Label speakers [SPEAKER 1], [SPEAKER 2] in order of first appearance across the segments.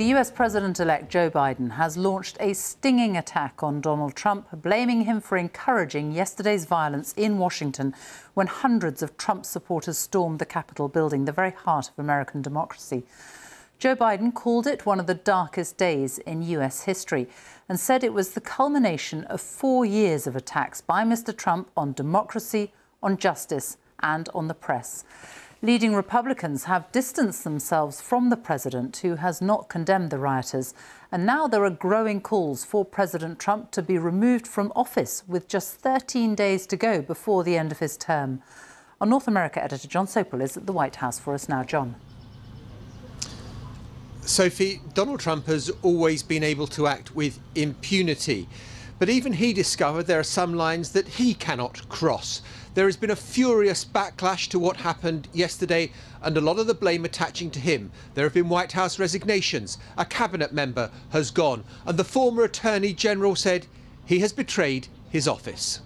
[SPEAKER 1] The US President-elect Joe Biden has launched a stinging attack on Donald Trump, blaming him for encouraging yesterday's violence in Washington when hundreds of Trump supporters stormed the Capitol building, the very heart of American democracy. Joe Biden called it one of the darkest days in US history and said it was the culmination of 4 years of attacks by Mr. Trump on democracy, on justice and on the press. Leading Republicans have distanced themselves from the president, who has not condemned the rioters. And now there are growing calls for President Trump to be removed from office with just 13 days to go before the end of his term. Our North America editor Jon Sopel is at the White House for us now. Jon.
[SPEAKER 2] Sophie, Donald Trump has always been able to act with impunity. But even he discovered there are some lines that he cannot cross. There has been a furious backlash to what happened yesterday, and a lot of the blame attaching to him. There have been White House resignations, a cabinet member has gone, and the former Attorney General said he has betrayed his office.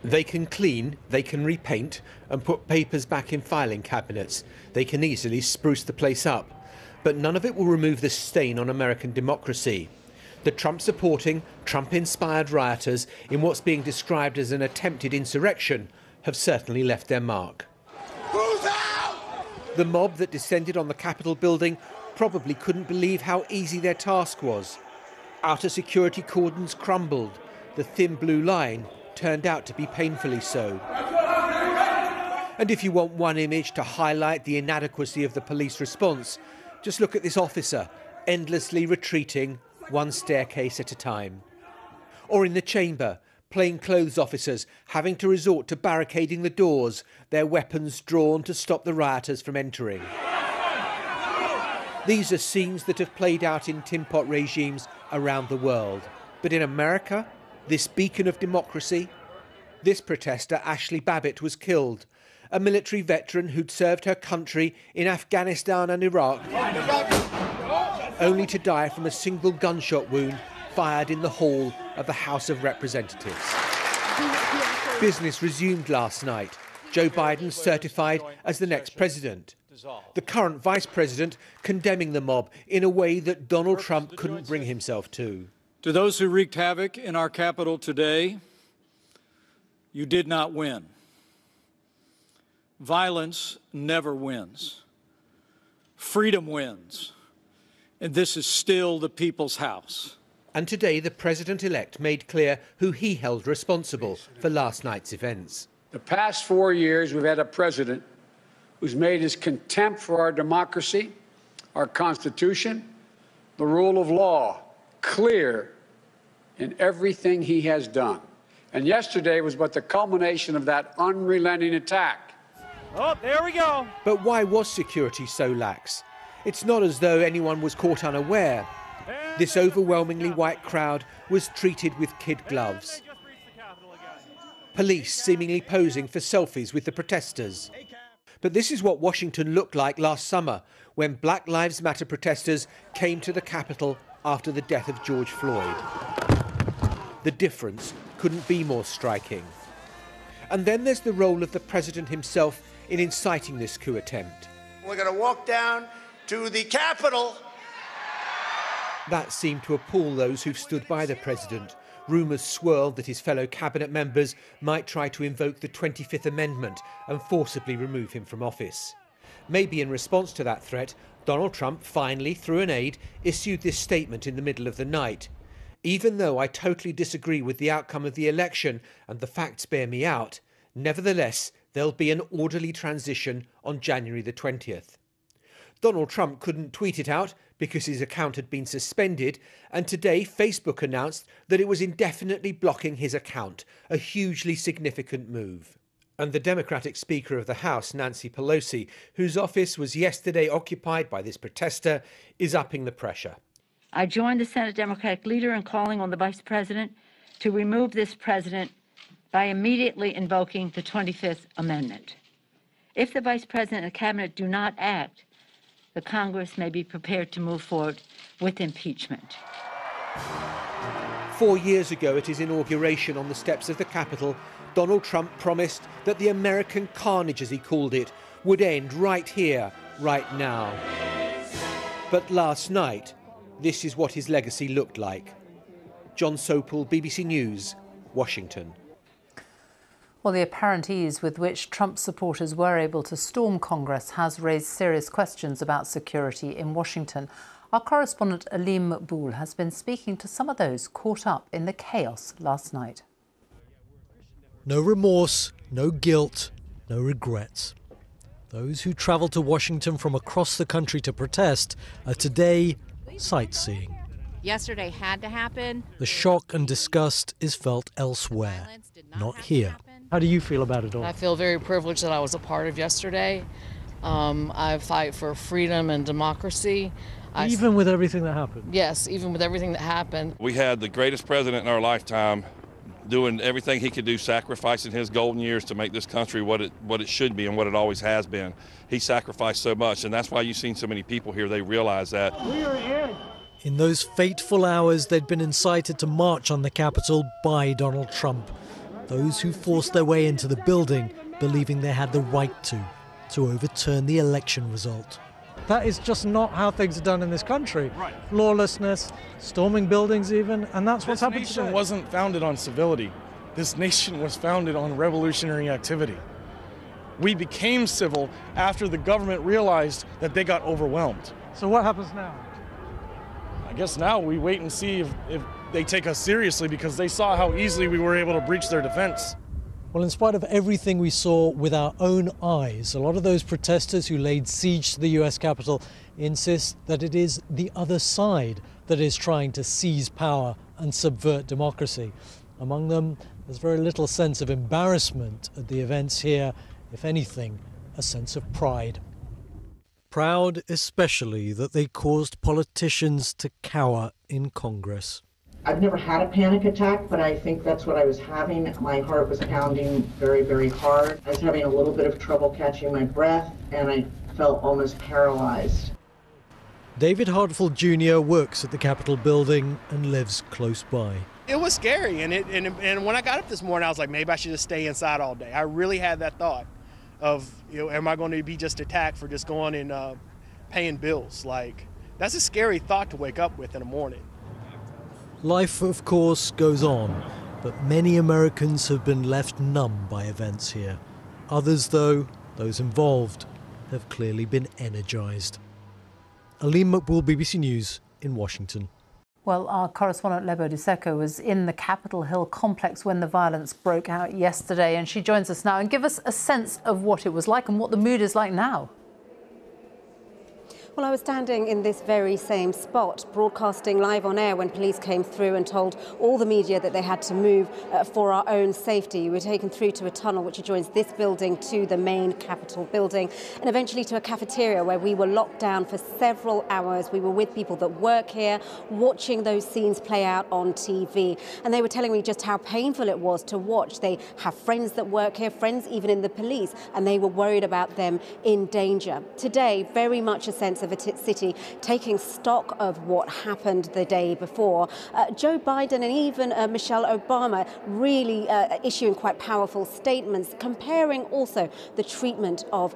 [SPEAKER 2] They can clean, they can repaint and put papers back in filing cabinets. They can easily spruce the place up. But none of it will remove the stain on American democracy. The Trump-supporting, Trump-inspired rioters in what's being described as an attempted insurrection have certainly left their mark. Who's out? The mob that descended on the Capitol building probably couldn't believe how easy their task was. Outer security cordons crumbled. The thin blue line turned out to be painfully so. And if you want one image to highlight the inadequacy of the police response, just look at this officer endlessly retreating one staircase at a time. Or in the chamber, plainclothes officers having to resort to barricading the doors, their weapons drawn to stop the rioters from entering. These are scenes that have played out in tin pot regimes around the world. But in America, this beacon of democracy, this protester, Ashley Babbitt, was killed, a military veteran who'd served her country in Afghanistan and Iraq, only to die from a single gunshot wound fired in the hall of the House of Representatives. Business resumed last night. Joe Biden certified as the next president. The current vice president condemning the mob in a way that Donald Trump couldn't bring himself to.
[SPEAKER 3] To those who wreaked havoc in our capital today, you did not win. Violence never wins. Freedom wins. And this is still the people's house.
[SPEAKER 2] And today the president-elect made clear who he held responsible for last night's events.
[SPEAKER 4] The past 4 years we've had a president who's made his contempt for our democracy, our Constitution, the rule of law clear in everything he has done. And yesterday was but the culmination of that unrelenting attack.
[SPEAKER 5] Oh, there we go.
[SPEAKER 2] But why was security so lax? It's not as though anyone was caught unaware. This overwhelmingly white crowd was treated with kid gloves. Police seemingly posing for selfies with the protesters. But this is what Washington looked like last summer when Black Lives Matter protesters came to the Capitol after the death of George Floyd. The difference couldn't be more striking. And then there's the role of the president himself in inciting this coup attempt.
[SPEAKER 6] We're going to walk down to the Capitol.
[SPEAKER 2] That seemed to appall those who've stood by the president. Rumours swirled that his fellow cabinet members might try to invoke the 25th Amendment and forcibly remove him from office. Maybe in response to that threat, Donald Trump finally, through an aide, issued this statement in the middle of the night. Even though I totally disagree with the outcome of the election and the facts bear me out, nevertheless, there'll be an orderly transition on January the 20th. Donald Trump couldn't tweet it out because his account had been suspended, and today Facebook announced that it was indefinitely blocking his account, a hugely significant move. And the Democratic Speaker of the House, Nancy Pelosi, whose office was yesterday occupied by this protester, is upping the pressure.
[SPEAKER 7] I joined the Senate Democratic leader in calling on the Vice President to remove this president by immediately invoking the 25th Amendment. If the Vice President and the Cabinet do not act, the Congress may be prepared to move forward with impeachment.
[SPEAKER 2] 4 years ago at his inauguration on the steps of the Capitol, Donald Trump promised that the American carnage, as he called it, would end right here, right now. But last night, this is what his legacy looked like. Jon Sopel, BBC News, Washington.
[SPEAKER 1] Well, the apparent ease with which Trump supporters were able to storm Congress has raised serious questions about security in Washington. Our correspondent Aleem Maqbool has been speaking to some of those caught up in the chaos last night.
[SPEAKER 8] No remorse, no guilt, no regrets. Those who travelled to Washington from across the country to protest are today sightseeing.
[SPEAKER 9] Yesterday had to happen.
[SPEAKER 8] The shock and disgust is felt elsewhere, not here. How do you feel about it all?
[SPEAKER 10] I feel very privileged that I was a part of yesterday. I fight for freedom and democracy.
[SPEAKER 8] Even with everything that happened?
[SPEAKER 10] Yes, even with everything that happened.
[SPEAKER 11] We had the greatest president in our lifetime doing everything he could do, sacrificing his golden years to make this country what it should be and what it always has been. He sacrificed so much, and that's why you've seen so many people here. They realize that.
[SPEAKER 5] We are in.
[SPEAKER 8] In those fateful hours, they'd been incited to march on the Capitol by Donald Trump. Those who forced their way into the building, believing they had the right to overturn the election result. That is just not how things are done in this country.
[SPEAKER 5] Right.
[SPEAKER 8] Lawlessness, storming buildings even, and that's what's happened today.
[SPEAKER 12] This nation wasn't founded on civility. This nation was founded on revolutionary activity. We became civil after the government realized that they got overwhelmed.
[SPEAKER 8] So what happens now?
[SPEAKER 12] I guess now we wait and see if they take us seriously, because they saw how easily we were able to breach their defense.
[SPEAKER 8] Well, in spite of everything we saw with our own eyes, a lot of those protesters who laid siege to the US Capitol insist that it is the other side that is trying to seize power and subvert democracy. Among them, there's very little sense of embarrassment at the events here, if anything, a sense of pride. Proud especially that they caused politicians to cower in Congress.
[SPEAKER 13] I've never had a panic attack, but I think that's what I was having. My heart was pounding very, very hard. I was having a little bit of trouble catching my breath, and I felt almost paralyzed.
[SPEAKER 8] David Hartford Jr. works at the Capitol building and lives close by.
[SPEAKER 14] It was scary, and when I got up this morning, I was like, maybe I should just stay inside all day. I really had that thought of, am I going to be just attacked for just going and paying bills? Like, that's a scary thought to wake up with in the morning.
[SPEAKER 8] Life, of course, goes on, but many Americans have been left numb by events here. Others, though, those involved, have clearly been energized. Aleem Maqbool, BBC News in Washington.
[SPEAKER 1] Well, our correspondent Lebo Miseko was in the Capitol Hill complex when the violence broke out yesterday, and she joins us now and give us a sense of what it was like and what the mood is like now.
[SPEAKER 15] Well, I was standing in this very same spot, broadcasting live on air when police came through and told all the media that they had to move for our own safety. We were taken through to a tunnel which adjoins this building to the main Capitol building, and eventually to a cafeteria where we were locked down for several hours. We were with people that work here, watching those scenes play out on TV. And they were telling me just how painful it was to watch. They have friends that work here, friends even in the police, and they were worried about them in danger. Today, very much a sense of a city taking stock of what happened the day before. Joe Biden and even Michelle Obama really issuing quite powerful statements, comparing also the treatment of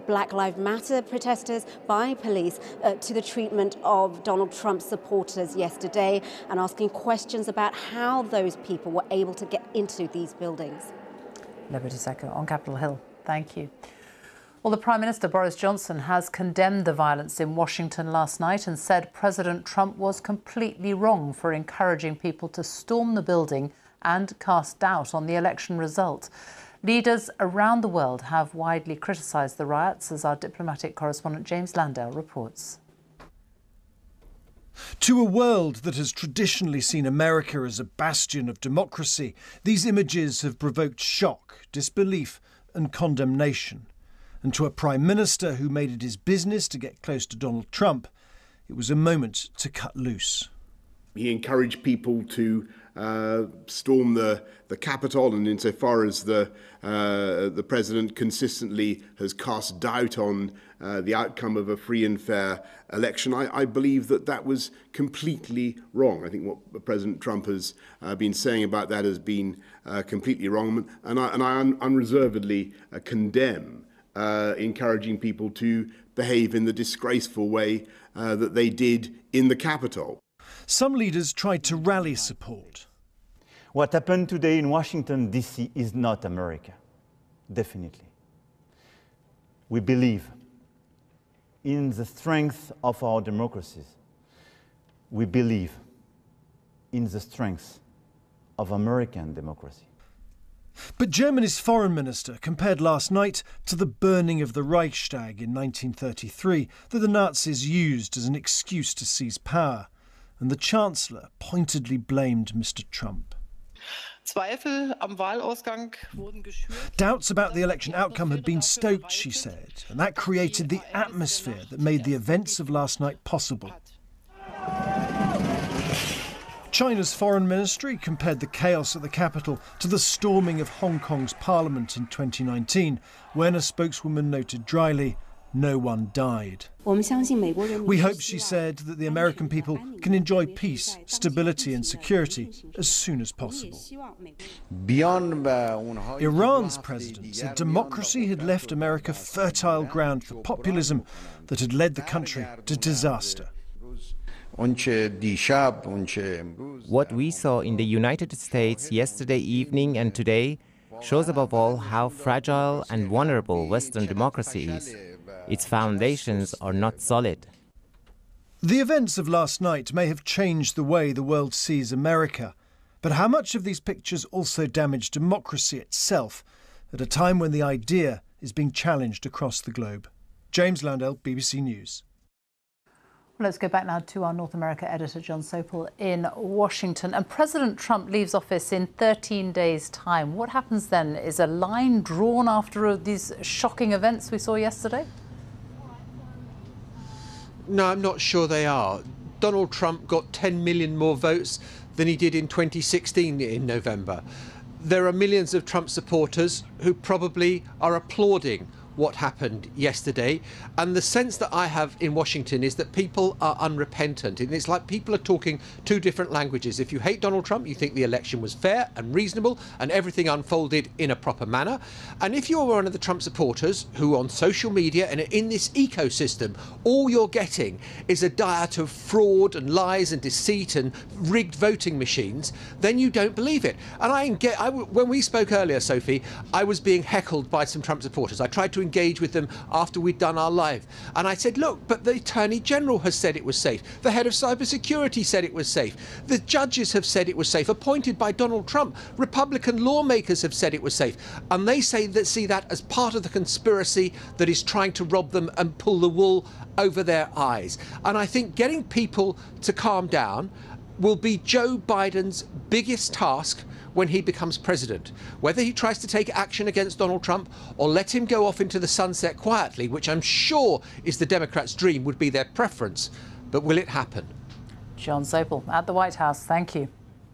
[SPEAKER 15] Black Lives Matter protesters by police to the treatment of Donald Trump supporters yesterday, and asking questions about how those people were able to get into these buildings.
[SPEAKER 1] Lebo Miseko on Capitol Hill. Thank you. Well, the Prime Minister, Boris Johnson, has condemned the violence in Washington last night and said President Trump was completely wrong for encouraging people to storm the building and cast doubt on the election result. Leaders around the world have widely criticised the riots, as our diplomatic correspondent James Landale reports.
[SPEAKER 16] To a world that has traditionally seen America as a bastion of democracy, these images have provoked shock, disbelief and condemnation. And to a Prime Minister who made it his business to get close to Donald Trump, it was a moment to cut loose.
[SPEAKER 17] He encouraged people to storm the Capitol, and insofar as the President consistently has cast doubt on the outcome of a free and fair election, I believe that was completely wrong. I think what President Trump has been saying about that has been completely wrong, and I unreservedly condemn encouraging people to behave in the disgraceful way that they did in the Capitol.
[SPEAKER 16] Some leaders tried to rally support.
[SPEAKER 18] What happened today in Washington, D.C. is not America, definitely. We believe in the strength of our democracies. We believe in the strength of American democracy.
[SPEAKER 16] But Germany's foreign minister compared last night to the burning of the Reichstag in 1933 that the Nazis used as an excuse to seize power. And the Chancellor pointedly blamed Mr. Trump. Doubts about the election outcome had been stoked, she said, and that created the atmosphere that made the events of last night possible. China's foreign ministry compared the chaos at the capital to the storming of Hong Kong's parliament in 2019, when a spokeswoman noted dryly, no one died. We hope, she said, that the American people can enjoy peace, stability and security as soon as possible. Iran's president said democracy had left America fertile ground for populism that had led the country to disaster.
[SPEAKER 19] What we saw in the United States yesterday evening and today shows above all how fragile and vulnerable Western democracy is. Its foundations are not solid.
[SPEAKER 16] The events of last night may have changed the way the world sees America, but how much of these pictures also damage democracy itself at a time when the idea is being challenged across the globe? James Landale, BBC News.
[SPEAKER 1] Well, let's go back now to our North America editor, Jon Sopel, in Washington. And President Trump leaves office in 13 days' time. What happens then? Is a line drawn after these shocking events we saw yesterday?
[SPEAKER 2] No, I'm not sure they are. Donald Trump got 10 million more votes than he did in 2016 in November. There are millions of Trump supporters who probably are applauding what happened yesterday, and the sense that I have in Washington is that people are unrepentant, and it's like people are talking two different languages. If you hate Donald Trump, you think the election was fair and reasonable and everything unfolded in a proper manner, and if you're one of the Trump supporters who on social media and in this ecosystem all you're getting is a diet of fraud and lies and deceit and rigged voting machines, then you don't believe it. And when we spoke earlier, Sophie, I was being heckled by some Trump supporters. I tried to engage with them after we'd done our live, and I said, look, but the Attorney General has said it was safe, the head of cybersecurity said it was safe, the judges have said it was safe, appointed by Donald Trump, Republican lawmakers have said it was safe, and they see that as part of the conspiracy that is trying to rob them and pull the wool over their eyes. And I think getting people to calm down will be Joe Biden's biggest task when he becomes president. Whether he tries to take action against Donald Trump or let him go off into the sunset quietly, which I'm sure is the Democrats' dream, would be their preference. But will it happen?
[SPEAKER 1] Jon Sopel at the White House, thank you.